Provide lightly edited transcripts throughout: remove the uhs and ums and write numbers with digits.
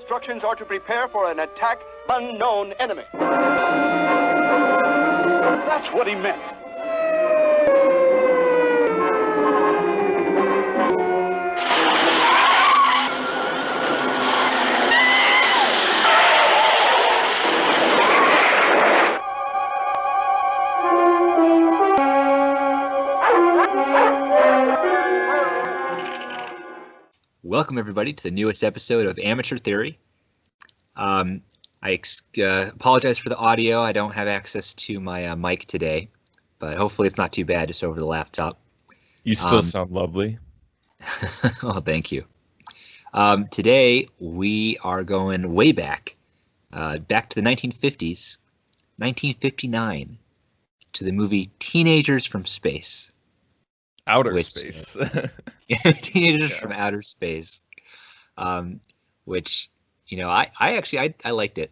instructions are to prepare for an attack unknown enemy. That's what he meant. Welcome, everybody, to the newest episode of Amateur Theory. I apologize for the audio. I don't have access to my mic today, but hopefully it's not too bad just over the laptop. You still sound lovely. Oh, thank you. Today, we are going way back to the 1950s, 1959, to the movie Teenagers from Space. Outer space. Teenagers from Outer Space, which, you know, I actually liked it.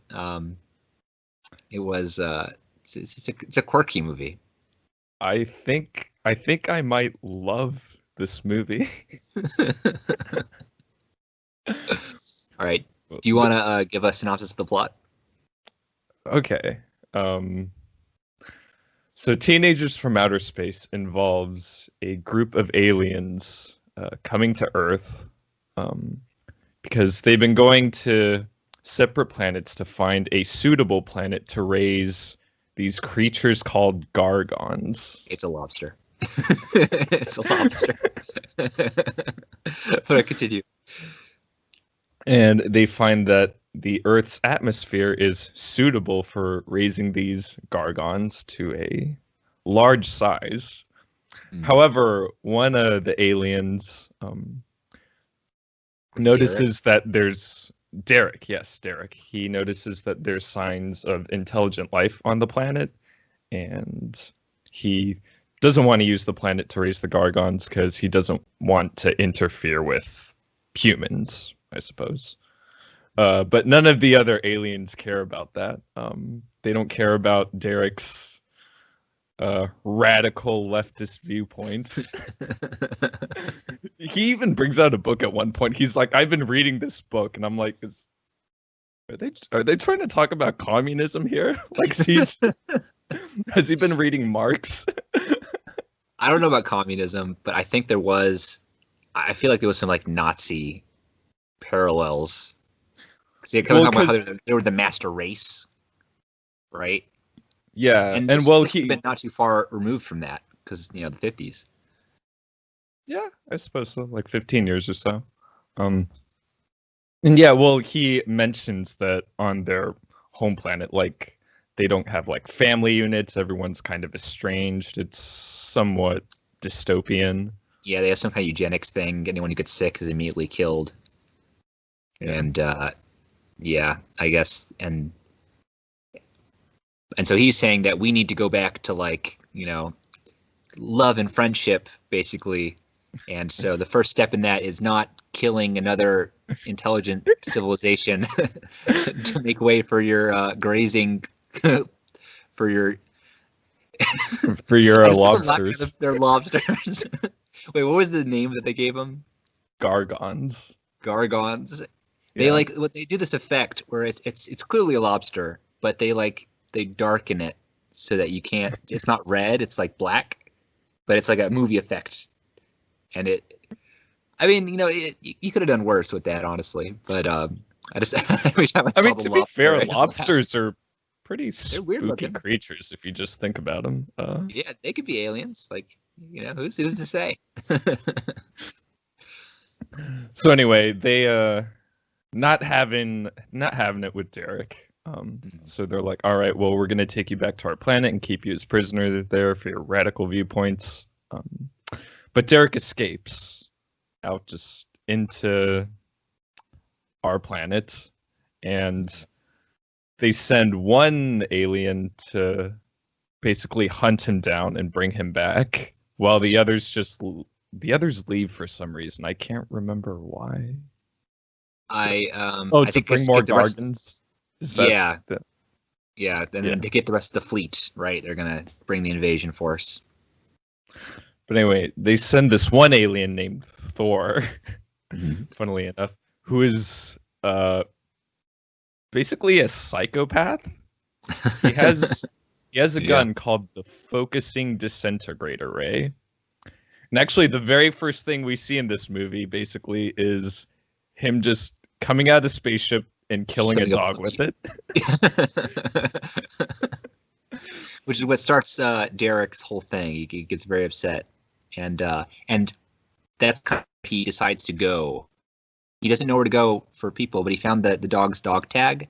It was it's a quirky movie. I think I might love this movie. All right. Do you want to give a synopsis of the plot? Okay. So Teenagers from Outer Space involves a group of aliens coming to Earth because they've been going to separate planets to find a suitable planet to raise these creatures called Gargons. It's a lobster. It's a lobster. But continue. And they find that the Earth's atmosphere is suitable for raising these Gargons to a large size. However, one of the aliens notices that there's Derek. Yes, Derek. He notices that there's signs of intelligent life on the planet, and he doesn't want to use the planet to raise the Gargons because he doesn't want to interfere with humans, I suppose. But none of the other aliens care about that. They don't care about Derek's radical leftist viewpoints. He even brings out a book at one point. He's like, I've been reading this book, and I'm like, are they trying to talk about communism here? Like, has he been reading Marx? I don't know about communism, but I think I feel like there was some like Nazi parallels. They're talking about how they were the master race, right? Yeah, and this been not too far removed from that because the 50s. Yeah, I suppose so, like 15 years or so. And yeah, well, he mentions that on their home planet, like they don't have like family units. Everyone's kind of estranged. It's somewhat dystopian. Yeah, they have some kind of eugenics thing. Anyone who gets sick is immediately killed. Yeah. And yeah, I guess, and so he's saying that we need to go back to like, love and friendship, basically. And so the first step in that is not killing another intelligent civilization to make way for your grazing, for your lobsters. They're lobsters. Wait, what was the name that they gave them? Gargons. They what they do this effect where it's clearly a lobster, but they darken it so that you can't. It's not red; it's like black, but it's like a movie effect. And you could have done worse with that, honestly. But I just every time I saw the to lobster, be fair, lobsters are pretty spooky weird creatures if you just think about them. Yeah, they could be aliens. Like, who's to say? So anyway, they not having it with Derek. So they're like, all right, well, we're going to take you back to our planet and keep you as prisoner there for your radical viewpoints. But Derek escapes out just into our planet, and they send one alien to basically hunt him down and bring him back, while the others leave for some reason. I can't remember why. I think bring more Gargons. Yeah. Then to get the rest of the fleet, right? They're gonna bring the invasion force. But anyway, they send this one alien named Thor, funnily enough, who is basically a psychopath. He has a Yeah. gun called the Focusing Disintegrator Ray. And actually, the very first thing we see in this movie basically is him just coming out of the spaceship and killing a Killing a dog bunny. with it. Which is what starts Derek's whole thing. He gets very upset, and that's kind of, he decides to go. He doesn't know where to go for people, but he found the dog's dog tag,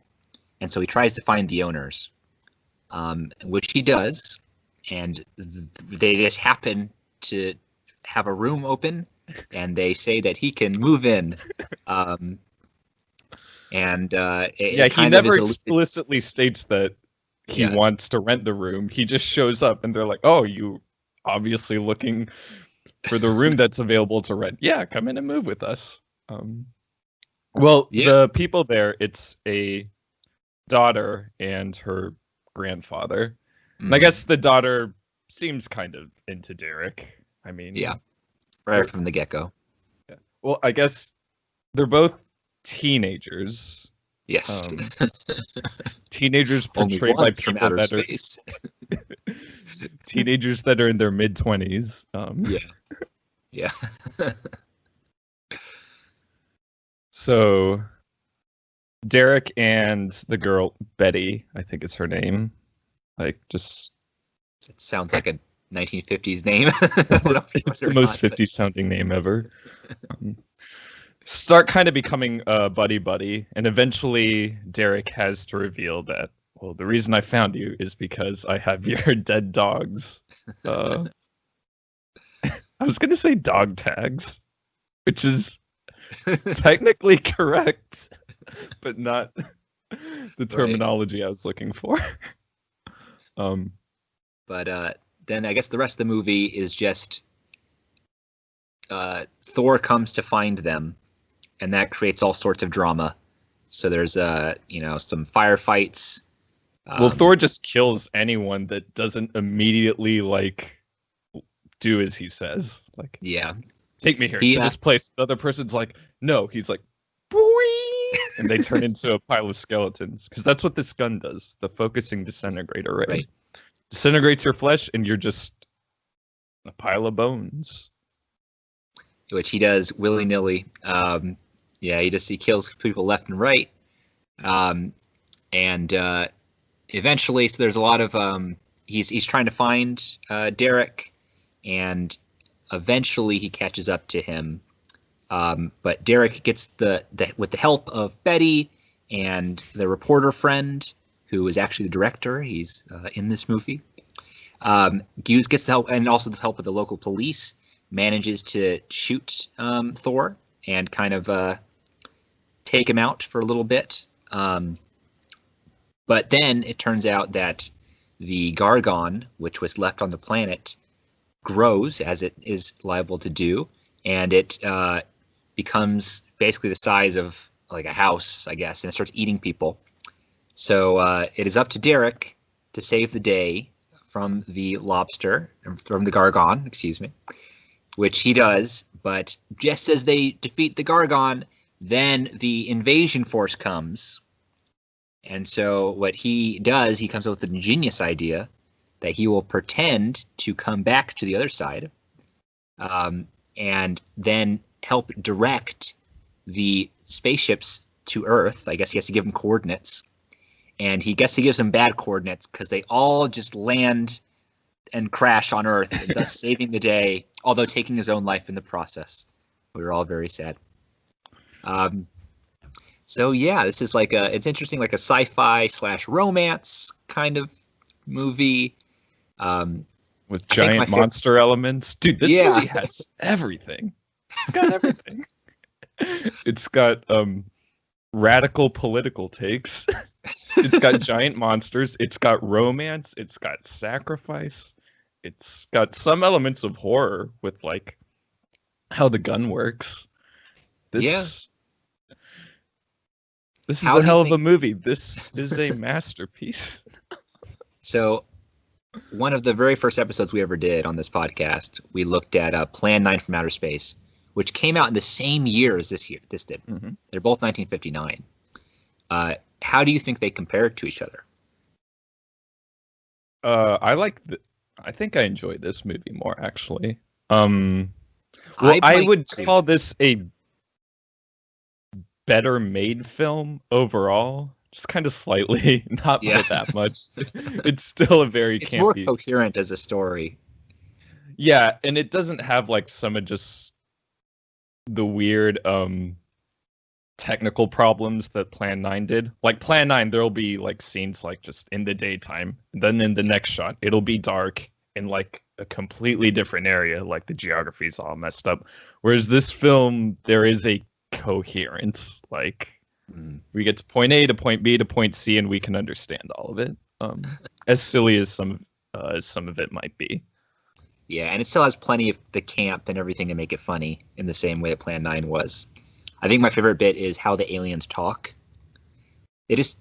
and so he tries to find the owners, which he does, and they just happen to have a room open, and they say that he can move in. And Yeah, he never explicitly states that he Yeah. wants to rent the room. He just shows up and they're like, "Oh, you obviously looking for the room that's available to rent. Yeah, come in and move with us." Well, Yeah. the people there, it's a daughter and her grandfather. And I guess the daughter seems kind of into Derek. I mean, Yeah. Right from the get-go. well, I guess they're both teenagers. Yes. Teenagers Only portrayed by once from people outer that are space. teenagers that are in their mid-20s. Yeah. So Derek and the girl Betty, I think is her name. Like, just It sounds like a 1950s name. it's the most 50s sounding name ever. Start kind of becoming buddy, and eventually Derek has to reveal that, well, the reason I found you is because I have your dead dogs. I was going to say dog tags, which is technically correct, but not the terminology I was looking for. But then I guess the rest of the movie is just Thor comes to find them, and that creates all sorts of drama. So there's some firefights. Well, Thor just kills anyone that doesn't immediately do as he says. Like, yeah, take me here to this place. The other person's like, no. He's like, boing, and they turn into a pile of skeletons, because that's what this gun does. The Focusing Disintegrator Ray right. disintegrates your flesh, and you're just a pile of bones. Which he does willy-nilly. He kills people left and right. And eventually, so there's a lot of he's trying to find Derek, and eventually he catches up to him. But Derek gets with the help of Betty and the reporter friend, who is actually the director. He's in this movie. Hughes gets the help, and also the help of the local police, manages to shoot Thor and kind of take him out for a little bit. But then it turns out that the Gargon, which was left on the planet, grows, as it is liable to do, and it becomes basically the size of like a house, I guess, and it starts eating people. So it is up to Derek to save the day from the Gargon, excuse me, which he does. But just as they defeat the Gargon, then the invasion force comes. And so what he does, he comes up with an ingenious idea that he will pretend to come back to the other side, and then help direct the spaceships to Earth. I guess he has to give them coordinates. And he gives them bad coordinates because they all just land and crash on Earth, and thus saving the day, although taking his own life in the process. We were all very sad. So yeah, this is it's interesting, like a sci-fi / romance kind of movie. With giant monster elements. Dude, this movie has everything. It's got everything. It's got radical political takes. It's got giant monsters. It's got romance. It's got sacrifice. It's got some elements of horror with how the gun works. This is a hell of a movie. This is a masterpiece. So one of the very first episodes we ever did on this podcast, we looked at Plan 9 from Outer Space, which came out in the same year as this did. Mm-hmm. They're both 1959. how do you think they compare to each other? I think I enjoy this movie more actually. Well, I might would too. call this a better made film overall. Just kind of slightly, not by Yeah. that much. It's still a very It's more campy. coherent as a story. Yeah, and it doesn't have like some of just the weird technical problems that Plan 9 did. Like Plan 9, there'll be like scenes like just in the daytime. Then in the next shot, it'll be dark in like a completely different area, like the geography's all messed up. Whereas this film, there is a coherence. Like we get to point A to point B to point C, and we can understand all of it. As silly as some of it might be. Yeah, and it still has plenty of the camp and everything to make it funny in the same way that Plan 9 was. I think my favorite bit is how the aliens talk. They just,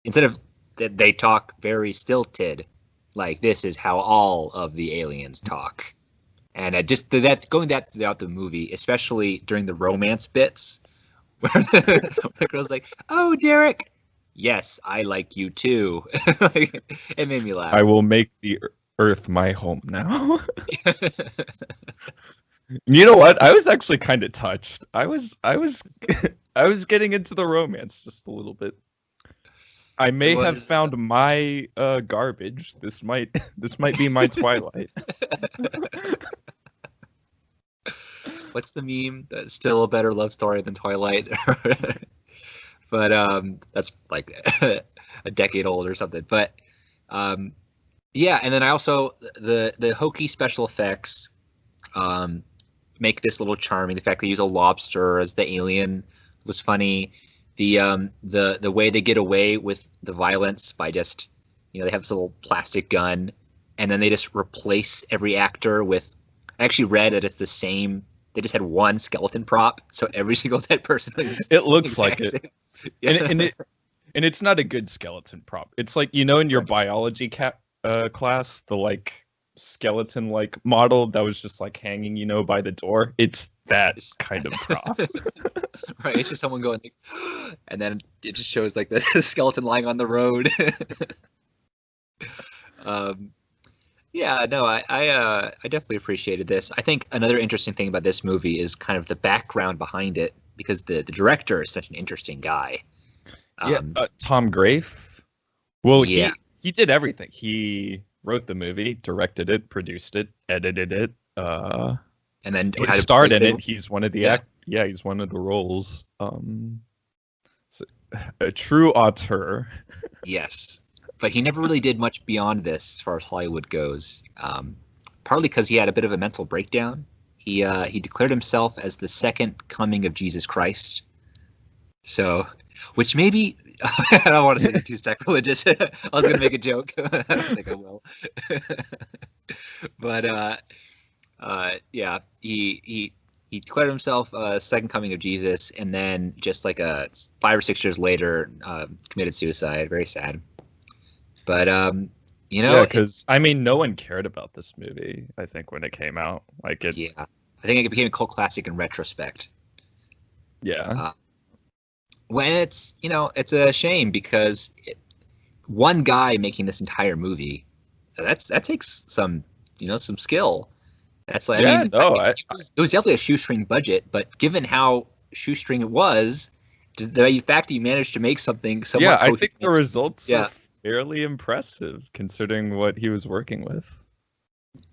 instead of they talk very stilted, like this is how all of the aliens talk. And just that going that throughout the movie, especially during the romance bits, where the girl's like, "Oh, Derek, yes, I like you too." It made me laugh. I will make the Earth my home now. You know what? I was actually kind of touched. I was I was getting into the romance just a little bit. I may have found my garbage. This might be my Twilight. What's the meme? That's still a better love story than Twilight. But that's like a decade old or something. But yeah, and then I also the hokey special effects make this a little charming. The fact they use a lobster as the alien was funny. The way they get away with the violence by just, they have this little plastic gun, and then they just replace every actor with. I actually read that it's the same. They just had one skeleton prop, so every single dead person is. It looks like it, yeah. and it's not a good skeleton prop. It's like in your biology class, the like skeleton like model that was just like hanging by the door. It's that kind of prop. Right, it's just someone going like, and then it just shows like the skeleton lying on the road. Yeah, no, I definitely appreciated this. I think another interesting thing about this movie is kind of the background behind it, because the director is such an interesting guy. Tom Grafe. Well, yeah. he did everything. He wrote the movie, directed it, produced it, edited it, and then he starred in it. He's one of the he's one of the roles. So, a true auteur. Yes, but he never really did much beyond this as far as Hollywood goes. Partly because he had a bit of a mental breakdown. He declared himself as the second coming of Jesus Christ. So, which maybe I don't want to say too sacrilegious. I was going to make a joke. I don't think I will. But yeah, he declared himself second coming of Jesus, and then just like 5 or 6 years later, committed suicide. Very sad. But because no one cared about this movie. I think when it came out, I think it became a cult classic in retrospect. Yeah. When it's a shame, because one guy making this entire movie, that takes some some skill. That's like it was definitely a shoestring budget, but given how shoestring it was, the fact that you managed to make something somewhat I think the results are fairly impressive considering what he was working with.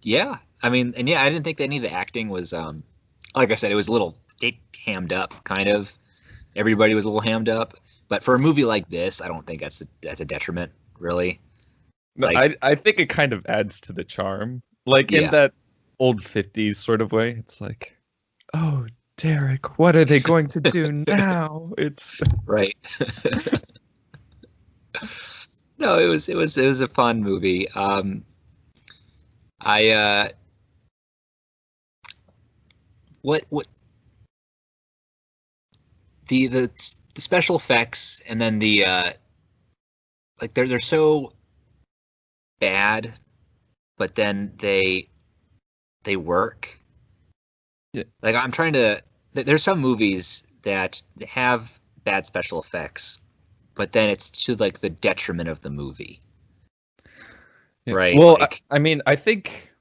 Yeah, I didn't think that any of the acting was like I said, it was a little hammed up, kind of. Everybody was a little hammed up, but for a movie like this, I don't think that's a detriment, really. No, I think it kind of adds to the charm, like in that old 50s sort of way. It's like, oh, Derek, what are they going to do now? It's right. No, it was a fun movie. What the special effects, and then the like they're so bad, but then they work. Yeah. Like I'm trying to. There's some movies that have bad special effects, but then it's to like the detriment of the movie. Yeah. Right. Well, like, I mean, I think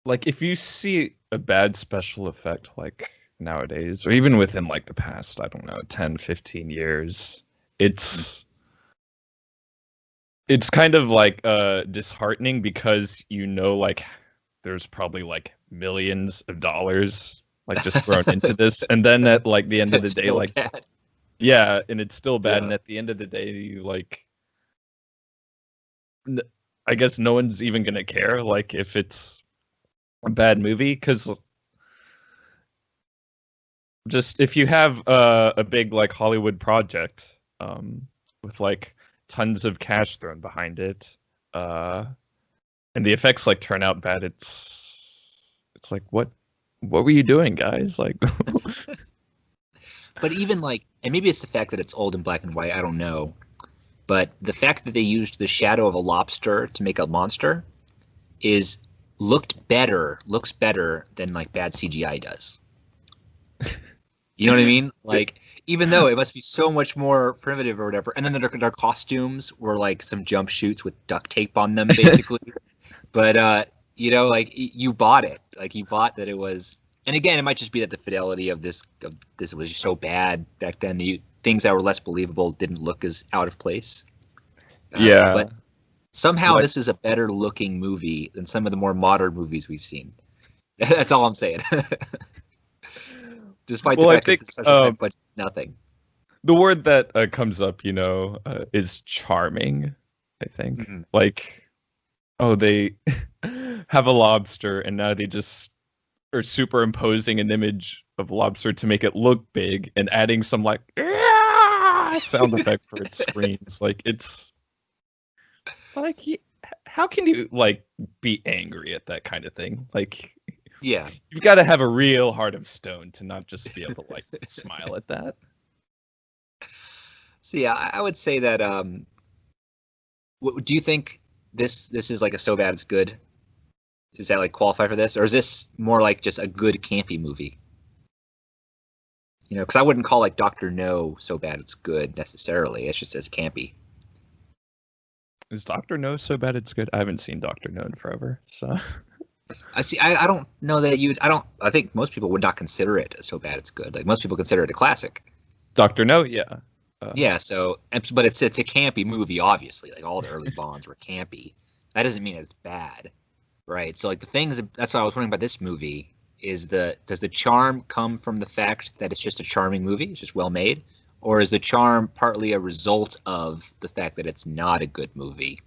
like if you see a bad special effect like nowadays, or even within like the past, I don't know, 10, 15 years, it's kind of like disheartening because like there's probably like millions of dollars like just thrown into this, and then at like the end of the it's day, still like bad. yeah, and it's still bad, Yeah. and at the end of the day, you like I guess no one's even gonna care like if it's a bad movie, because just if you have a big like Hollywood project with like tons of cash thrown behind it, and the effects like turn out bad, it's like what were you doing, guys? Like But even like, and maybe it's the fact that it's old and black and white, I don't know. But the fact that they used the shadow of a lobster to make a monster looks better than like bad CGI does. You know what I mean? Like, even though it must be so much more primitive or whatever, and then their costumes were like some jump shoots with duct tape on them, basically. But you know, like you bought it, like you bought that it was. And again, it might just be that the fidelity of this was so bad back then. Things that were less believable didn't look as out of place. yeah, but somehow Like- this is a better looking movie than some of the more modern movies we've seen. That's all I'm saying. Despite Well, the I fact think, that the special effect budget is nothing. the word that comes up, is charming, I think. Mhm. Like, oh, they have a lobster, and now they just are superimposing an image of lobster to make it look big, and adding some like sound effect for its screams. Like, it's like, how can you like be angry at that kind of thing? Like, Yeah. you've got to have a real heart of stone to not just be able to like smile at that. So yeah, I would say that. Do you think this is like a so bad it's good? Does that like qualify for this, or is this more like just a good campy movie? You know, because I wouldn't call like Doctor No so bad it's good necessarily. It's just as campy. Is Doctor No so bad it's good? I haven't seen Doctor No in forever, so I see. I don't know that you. I think most people would not consider it so bad it's good. Like most people consider it a classic. Doctor No, yeah. Yeah. So, but it's a campy movie. Obviously, like all the early Bonds were campy. That doesn't mean it's bad, right? So, like the things. That's what I was wondering about this movie. Does the charm come from the fact that it's just a charming movie? It's just well made, or is the charm partly a result of the fact that it's not a good movie?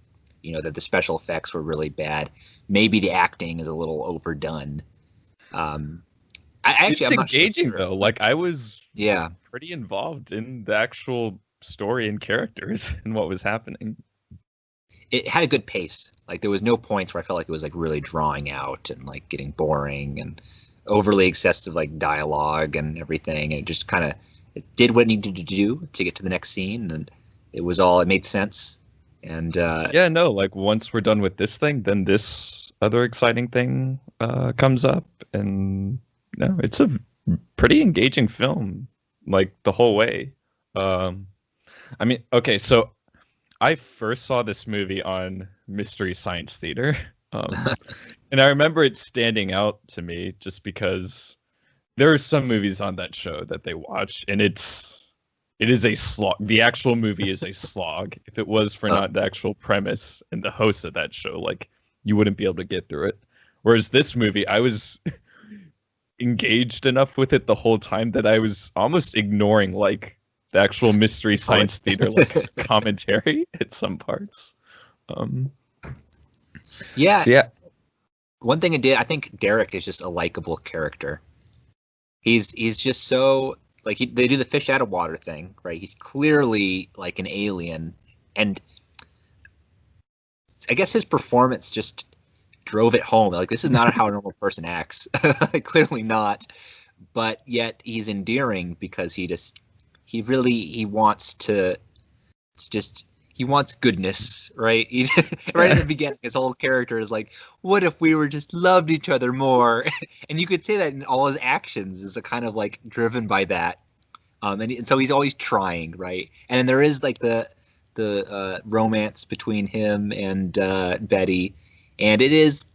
You know, that the special effects were really bad. Maybe the acting is a little overdone. I'm It's not so engaging sure. though. Like I was Yeah. pretty involved in the actual story and characters and what was happening. It had a good pace. Like there was no points where I felt like it was like really drawing out and like getting boring and overly excessive like dialogue and everything. And it just kind of it did what it needed to do to get to the next scene, and it made sense. And Yeah, no, like once we're done with this thing, then this other exciting thing comes up, and no, it's a pretty engaging film, like the whole way. I mean, okay, so I first saw this movie on Mystery Science Theater, and I remember it standing out to me just because there are some movies on that show that they watch, and it is a slog. The actual movie is a slog. If it was for not the actual premise and the host of that show, like you wouldn't be able to get through it. Whereas this movie, I was engaged enough with it the whole time that I was almost ignoring like the actual Mystery Science Theater like commentary at some parts. yeah, So yeah, one thing I think Derek is just a likable character. He's just so like they do the fish out of water thing, right? He's clearly like an alien, and I guess his performance just drove it home. Like this is not how a normal person acts. Clearly not, but yet he's endearing because he wants to just he wants goodness, right? Right at the beginning, his whole character is like, "What if we were just loved each other more?" And you could say that in all his actions is a kind of like driven by that. And so he's always trying, right? And then there is like the romance between him and Betty, and it's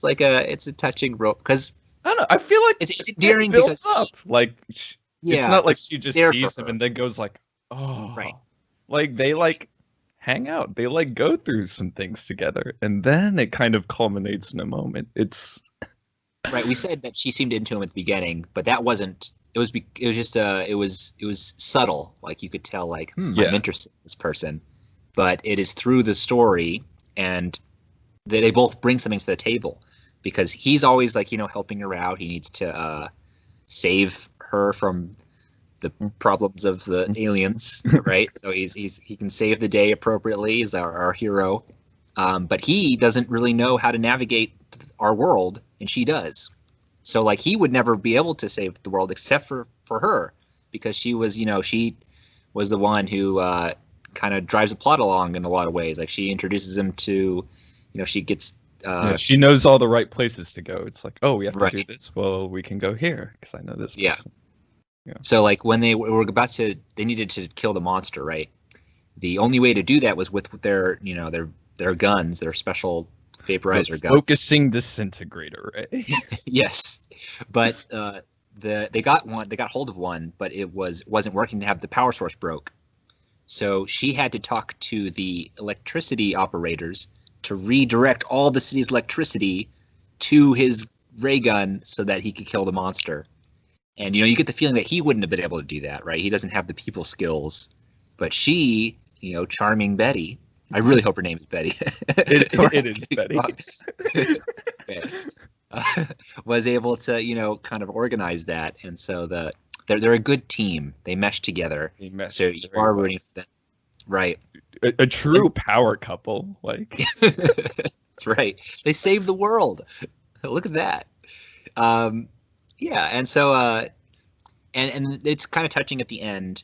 like it's a touching rope because I don't know. I feel like it's endearing it builds because up. Like it's not like she just there sees for him her. and then goes like, oh, Right. Like they like hang out. They like go through some things together, and then it kind of culminates in a moment. It's Right. We said that she seemed into him at the beginning, but that wasn't. It was just it was subtle. Like you could tell, like Yeah. I'm interested in this person, but it is through the story, and they both bring something to the table because he's always like helping her out. He needs to save her from the problems of the aliens, right? So he can save the day appropriately. He's our hero, but he doesn't really know how to navigate our world, and she does. So like he would never be able to save the world except for her because she was she was the one who kind of drives the plot along in a lot of ways. Like she introduces him to she gets she knows all the right places to go. It's like, oh, we have to Right. do this. Well, we can go here because I know this Yeah. person. So like when they were about to, they needed to kill the monster, right? The only way to do that was with their their guns, their special vaporizer The guns. focusing disintegrator, right? Yes, but they got hold of one, but it wasn't working. To have the power source broke, so she had to talk to the electricity operators to redirect all the city's electricity to his ray gun so that he could kill the monster. And you get the feeling that he wouldn't have been able to do that, right? He doesn't have the people skills, but she, charming Betty. I really hope her name is Betty. It is Betty. Okay. Was able to kind of organize that, and so they're a good team. They mesh together. They mesh So you very are well. rooting for them, right? A true power couple, like That's right. They saved the world. Look at that. Yeah, and so and it's kind of touching at the end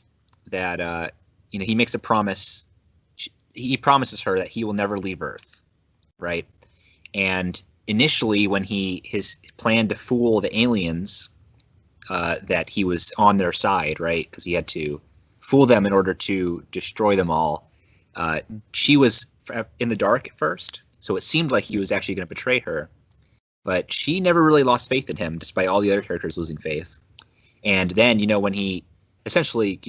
that he makes a promise. He promises her that he will never leave Earth, right? And initially, when his plan to fool the aliens, that he was on their side, right? Because he had to fool them in order to destroy them all. She was in the dark at first, so it seemed like he was actually going to betray her. But she never really lost faith in him, despite all the other characters losing faith. And then, when he essentially,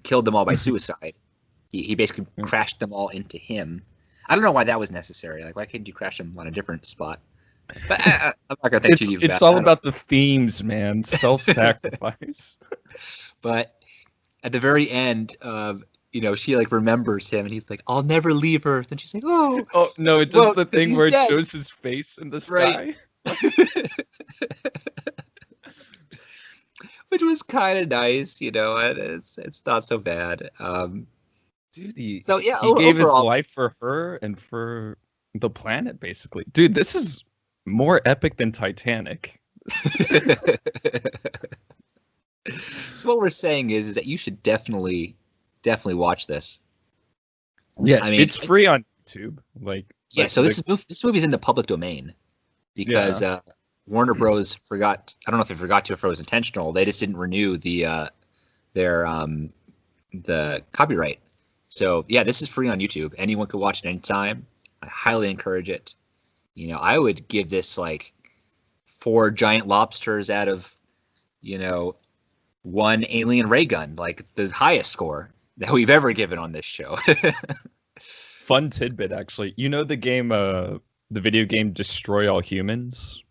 killed them all by suicide, he basically crashed them all into him. I don't know why that was necessary. Like, why couldn't you crash them on a different spot? But I'm not gonna think too deep about it. it's all about the themes, man. Self-sacrifice. But at the very end, she like remembers him, and he's like, "I'll never leave Earth," and she's like, "Oh, Oh no! It does Well, the 'cause thing he's where it dead. shows his face in the Right. sky. which was kind of nice, and it's not so bad." Dude, he So yeah, gave his overall, life for her and for the planet, basically. Dude, this is more epic than Titanic. So what we're saying is that you should definitely watch this. Yeah, I mean, it's free on YouTube. Like, Yeah, so this movie's in the public domain because Warner Bros. Forgot. I don't know if they forgot to, if it was intentional. They just didn't renew the copyright. So yeah, this is free on YouTube. Anyone could watch it anytime. I highly encourage it. I would give this like 4 giant lobsters out of 1 alien ray gun, like the highest score that we've ever given on this show. fun tidbit, actually. You know the game, the video game Destroy All Humans?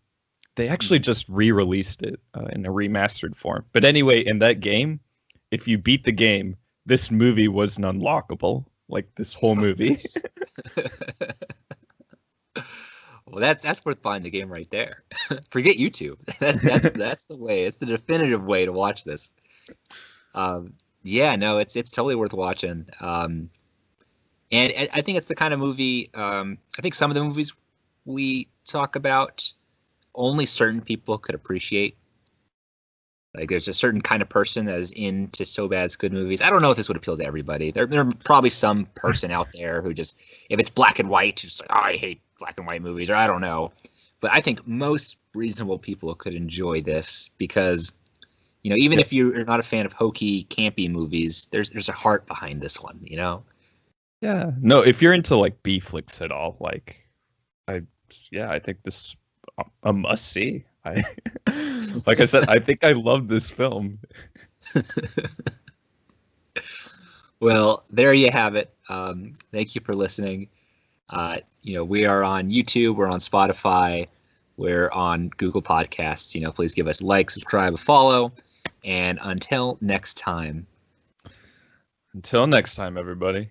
They actually just re-released it in a remastered form. But anyway, in that game, if you beat the game, this movie wasn't unlockable. Like, this whole movie. Well, that's worth buying the game right there. Forget YouTube. That's the way. It's the definitive way to watch this. Yeah, no, it's totally worth watching. And I think it's the kind of movie. I think some of the movies we talk about, only certain people could appreciate. Like, there's a certain kind of person that is into so bad's good movies. I don't know if this would appeal to everybody. There are probably some person out there who just, if it's black and white, just like, oh, I hate black and white movies, or I don't know. But I think most reasonable people could enjoy this because You know, even Yep. if you're not a fan of hokey, campy movies, there's a heart behind this one. You know. Yeah. No, if you're into like B flicks at all, like I think this a must see. I like I said, I think I love this film. Well, there you have it. Thank you for listening. You know, we are on YouTube, we're on Spotify, we're on Google Podcasts. You know, please give us a like, subscribe, a follow, and until next time. Until next time, everybody.